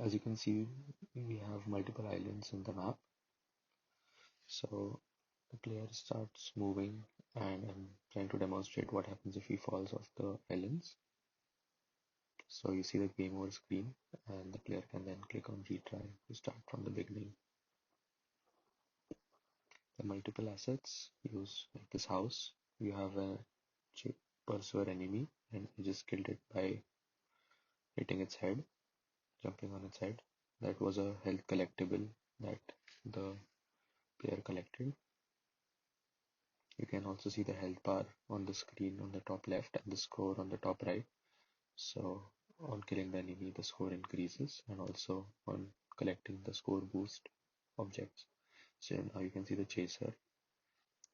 As you can see, we have multiple islands in the map. So the player starts moving, and I'm trying to demonstrate what happens if he falls off the islands. So you see the game over screen, and the player can then click on retry to start from the beginning. The multiple assets use like this house. You have a pursuer enemy, and you just killed it by hitting its head, jumping on its head. That was a health collectible that the player collected. You can also see the health bar on the screen on the top left and the score on the top right. So on killing the enemy, the score increases, and also on collecting the score boost objects. So now you can see the chaser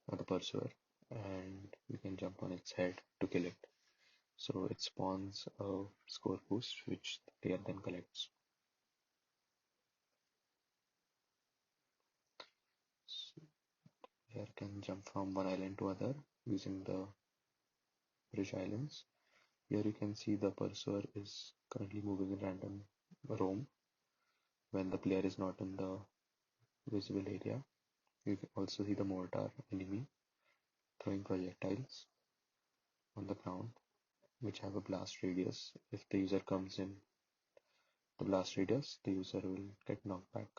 or the pursuer, and you can jump on its head to kill it. So it spawns a score boost, which the player then collects. So player can jump from one island to other using the bridge islands. Here you can see the pursuer is currently moving in random roam when the player is not in the visible area. You can also see the mortar enemy throwing projectiles on the ground, which have a blast radius. If the user comes in the blast radius, the user will get knocked back,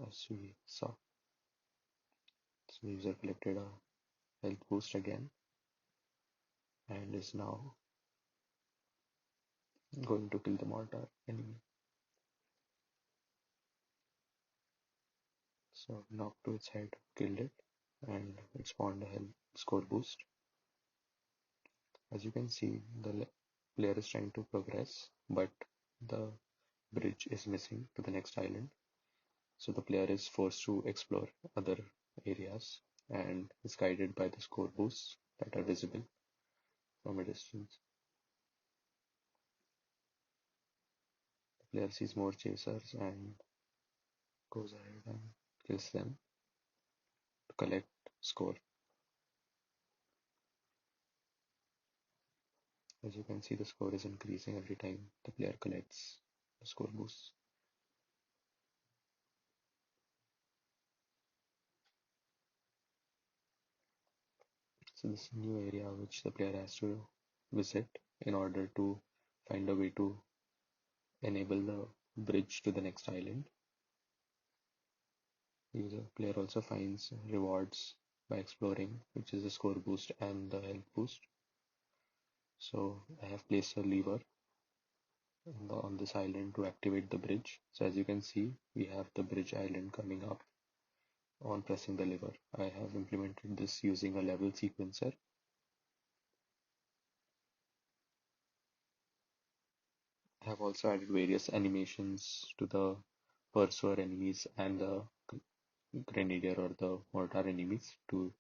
as we saw. So the user collected a health boost again and is now going to kill the mortar enemy. So knocked to its head, killed it, and it spawned a health score boost. As you can see, the player is trying to progress, but the bridge is missing to the next island. So the player is forced to explore other areas and is guided by the score boosts that are visible from a distance. The player sees more chasers and goes ahead and kills them to collect score. As you can see, the score is increasing every time the player collects the score boosts. So this is a new area which the player has to visit in order to find a way to enable the bridge to the next island. The user player also finds rewards by exploring, which is the score boost and the health boost. So I have placed a lever on this island to activate the bridge. So as you can see, we have the bridge island coming up on pressing the lever. I have implemented this using a level sequencer. I have also added various animations to the pursuer enemies and the grenadier or the mortar enemies to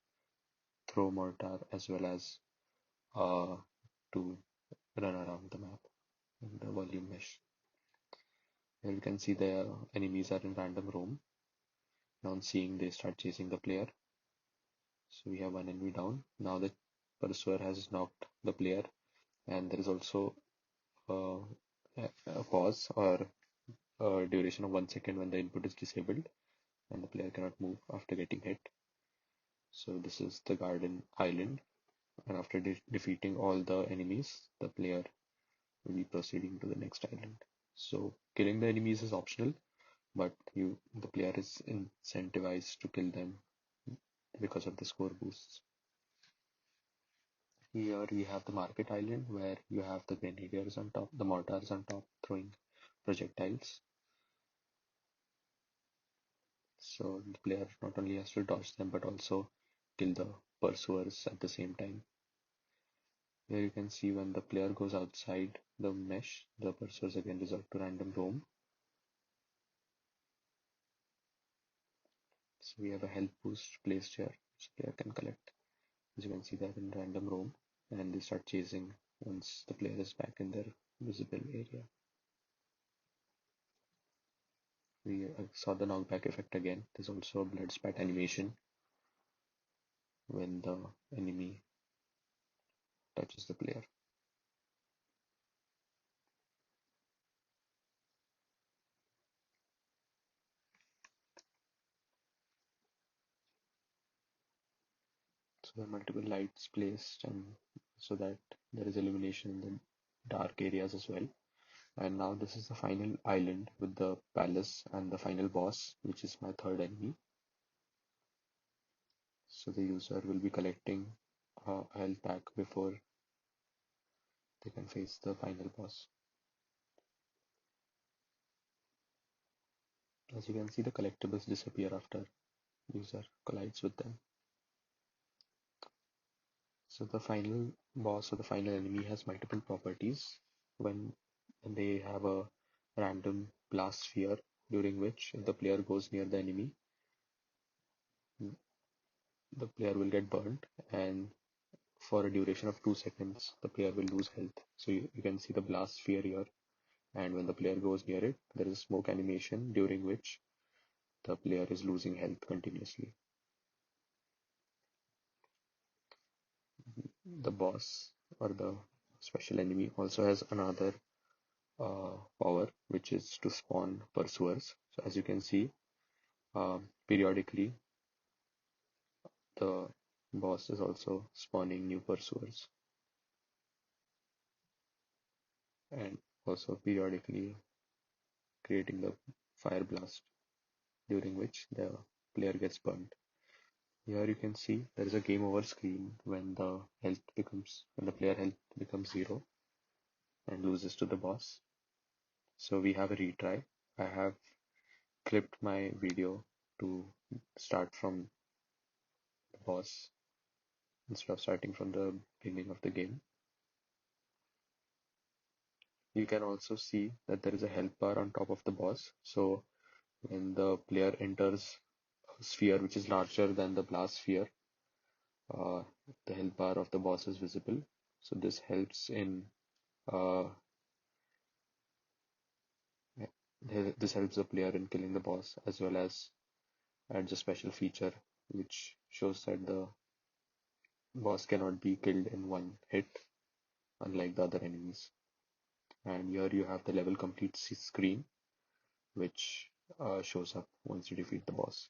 throw mortar as well as to run around the map in the volume mesh. Here you can see the enemies are in random roam. Now on seeing they start chasing the player. So we have one enemy down. Now the pursuer has knocked the player, and there is also uh, a pause or a duration of 1 second when the input is disabled and the player cannot move after getting hit. So this is the garden island, and after defeating all the enemies, the player will be proceeding to the next island. So killing the enemies is optional, but the player is incentivized to kill them because of the score boosts. Here we have the market island where you have the grenadiers on top, the mortars on top throwing projectiles. So the player not only has to dodge them but also kill the pursuers at the same time. Here you can see when the player goes outside the mesh, the pursuers again resort to random roam. So we have a health boost placed here, which the player can collect. As you can see, they're in random roam and they start chasing once the player is back in their visible area. We saw the knockback effect again. There's also a blood spat animation when the enemy touches the player. So there are multiple lights placed, and so that there is illumination in the dark areas as well. And now this is the final island with the palace and the final boss, which is my third enemy. So the user will be collecting a health pack before they can face the final boss. As you can see, the collectibles disappear after user collides with them. So the final boss or the final enemy has multiple properties. When they have a random blast sphere, during which if the player goes near the enemy, the player will get burnt, and for a duration of 2 seconds, the player will lose health. So you can see the blast sphere here, and when the player goes near it, there is a smoke animation during which the player is losing health continuously. The boss or the special enemy also has another power, which is to spawn pursuers. So as you can see, periodically the boss is also spawning new pursuers, and also periodically creating the fire blast, during which the player gets burnt. Here you can see there is a game over screen when the player health becomes zero and loses to the boss. So we have a retry. I have clipped my video to start from the boss instead of starting from the beginning of the game. You can also see that there is a health bar on top of the boss. So when the player enters a sphere which is larger than the blast sphere, uh, the health bar of the boss is visible. So this helps in uh, this helps the player in killing the boss, as well as adds a special feature which shows that the boss cannot be killed in one hit, unlike the other enemies. And here you have the level complete screen, which shows up once you defeat the boss.